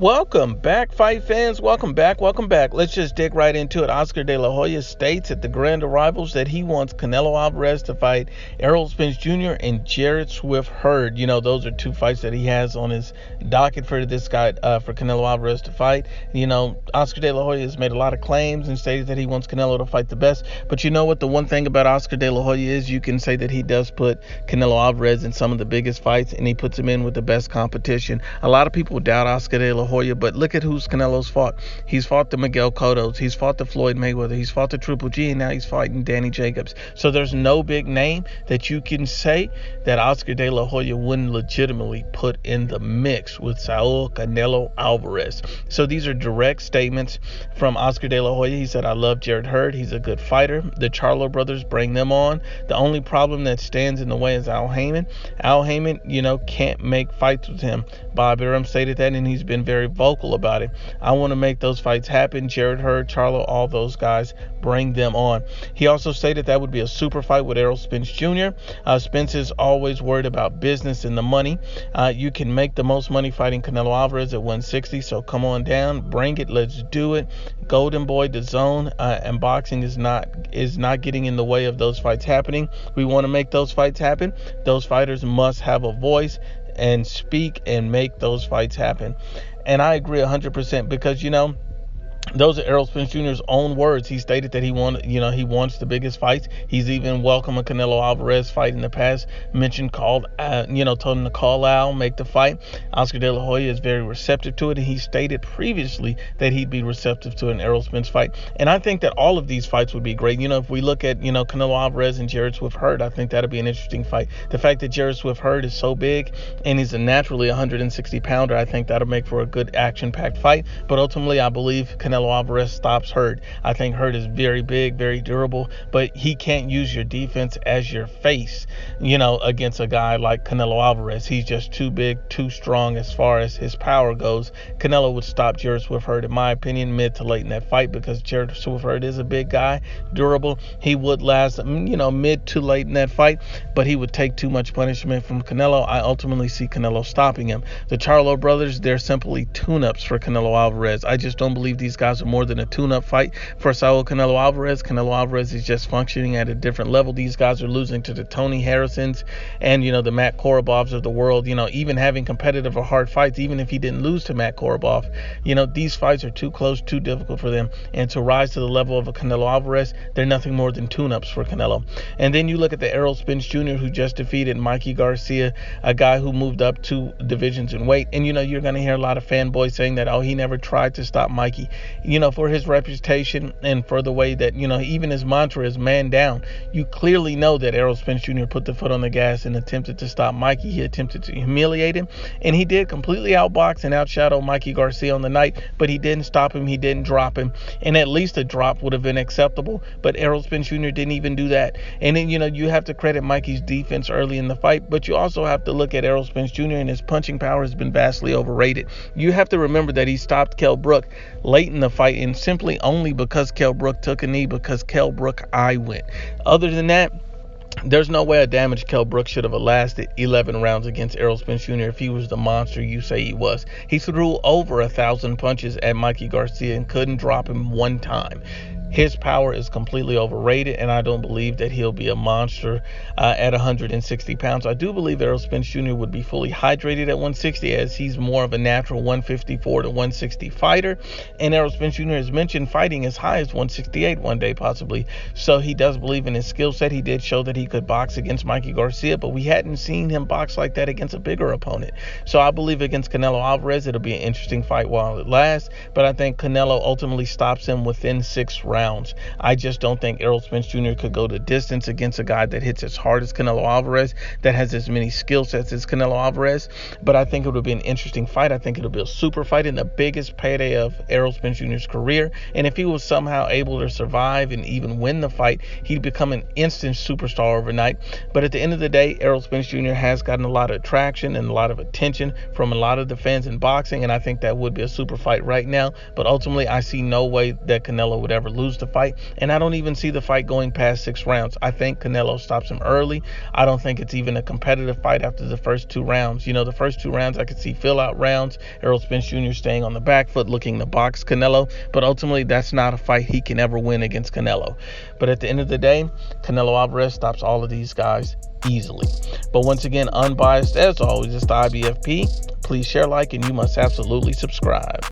Welcome back, fight fans. Welcome back. Let's just dig right into it. Oscar De La Hoya states at the grand arrivals that he wants Canelo Alvarez to fight Errol Spence Jr. and Jarrett Hurd. Those are two fights that he has on his docket for this guy, for Canelo Alvarez to fight. Oscar De La Hoya has made a lot of claims and stated that he wants Canelo to fight the best. But you know what? The one thing about Oscar De La Hoya is you can say that he does put Canelo Alvarez in some of the biggest fights, and he puts him in with the best competition. A lot of people doubt Oscar De La Hoya, but look at who's Canelo's fought. He's fought the Miguel Cottos, he's fought the Floyd Mayweather, he's fought the Triple G, and now he's fighting Danny Jacobs. So there's no big name that you can say that Oscar De La Hoya wouldn't legitimately put in the mix with Saul Canelo Alvarez. So these are direct statements from Oscar De La Hoya. He said, I love Jarrett Hurd. He's a good fighter. The Charlo brothers, bring them on. The only problem that stands in the way is Al Heyman. Al Heyman, can't make fights with him. Bob Arum stated that, and he's been very vocal about it. I want to make those fights happen. Jarrett Hurd, Charlo, all those guys, bring them on. He also stated that would be a super fight with Errol Spence Jr. Spence is always worried about business and the money. You can make the most money fighting Canelo Alvarez at 160, so come on down, bring it, let's do it. Golden Boy, the zone, and boxing is not getting in the way of those fights happening. We want to make those fights happen. Those fighters must have a voice and speak and make those fights happen. And I agree 100% because, those are Errol Spence Jr.'s own words. He stated that he wants the biggest fights. He's even welcomed a Canelo Alvarez fight in the past. Told him to call out, make the fight. Oscar De La Hoya is very receptive to it, and he stated previously that he'd be receptive to an Errol Spence fight. And I think that all of these fights would be great. If we look at, Canelo Alvarez and Jarrett Hurd, I think that'd be an interesting fight. The fact that Jarrett Hurd is so big and he's a naturally 160 pounder, I think that'll make for a good action-packed fight. But ultimately, I believe Canelo Alvarez stops Hurd. I think Hurd is very big, very durable, but he can't use your defense as your face, against a guy like Canelo Alvarez. He's just too big, too strong as far as his power goes. Canelo would stop Jarrett Hurd, in my opinion, mid to late in that fight, because Jarrett Hurd is a big guy, durable. He would last, mid to late in that fight, but he would take too much punishment from Canelo. I ultimately see Canelo stopping him. The Charlo brothers, they're simply tune-ups for Canelo Alvarez. I just don't believe these guys are more than a tune-up fight for Saul Canelo Alvarez. Canelo Alvarez is just functioning at a different level. These guys are losing to the Tony Harrisons and, the Matt Korobovs of the world. Even having competitive or hard fights, even if he didn't lose to Matt Korobov, these fights are too close, too difficult for them. And to rise to the level of a Canelo Alvarez, they're nothing more than tune-ups for Canelo. And then you look at the Errol Spence Jr., who just defeated Mikey Garcia, a guy who moved up 2 divisions in weight. And, you're going to hear a lot of fanboys saying that, he never tried to stop Mikey. For his reputation and for the way that, even his mantra is man down, you clearly know that Errol Spence Jr. put the foot on the gas and attempted to stop Mikey. He attempted to humiliate him, and he did completely outbox and outshadow Mikey Garcia on the night, but he didn't stop him. He didn't drop him, and at least a drop would have been acceptable, but Errol Spence Jr. didn't even do that. And then, you have to credit Mikey's defense early in the fight, but you also have to look at Errol Spence Jr., and his punching power has been vastly overrated. You have to remember that he stopped Kell Brook late in the fight, and simply only because Kell Brook took a knee, because Kell Brook went. Other than that, there's no way a damaged Kell Brook should have lasted 11 rounds against Errol Spence Jr. if he was the monster you say he was. He threw over 1,000 punches at Mikey Garcia and couldn't drop him one time. His power is completely overrated, and I don't believe that he'll be a monster at 160 pounds. I do believe Errol Spence Jr. would be fully hydrated at 160, as he's more of a natural 154 to 160 fighter. And Errol Spence Jr. has mentioned fighting as high as 168 one day, possibly. So he does believe in his skill set. He did show that he could box against Mikey Garcia, but we hadn't seen him box like that against a bigger opponent. So I believe against Canelo Alvarez, it'll be an interesting fight while it lasts, but I think Canelo ultimately stops him within 6 rounds. I just don't think Errol Spence Jr. could go the distance against a guy that hits as hard as Canelo Alvarez, that has as many skill sets as Canelo Alvarez. But I think it would be an interesting fight. I think it'll be a super fight and the biggest payday of Errol Spence Jr.'s career. And if he was somehow able to survive and even win the fight, he'd become an instant superstar overnight. But at the end of the day, Errol Spence Jr. has gotten a lot of attraction and a lot of attention from a lot of the fans in boxing, and I think that would be a super fight right now. But ultimately, I see no way that Canelo would ever lose lose the fight. And I don't even see the fight going past 6 rounds. I think Canelo stops him early. I don't think it's even a competitive fight after the first 2 rounds. You know, the first 2 rounds I could see fill-out rounds. Errol Spence Jr. staying on the back foot, looking to box Canelo. But ultimately, that's not a fight he can ever win against Canelo. But at the end of the day, Canelo Alvarez stops all of these guys easily. But once again, Unbiased, as always, it's the IBFP. Please share, like, and you must absolutely subscribe.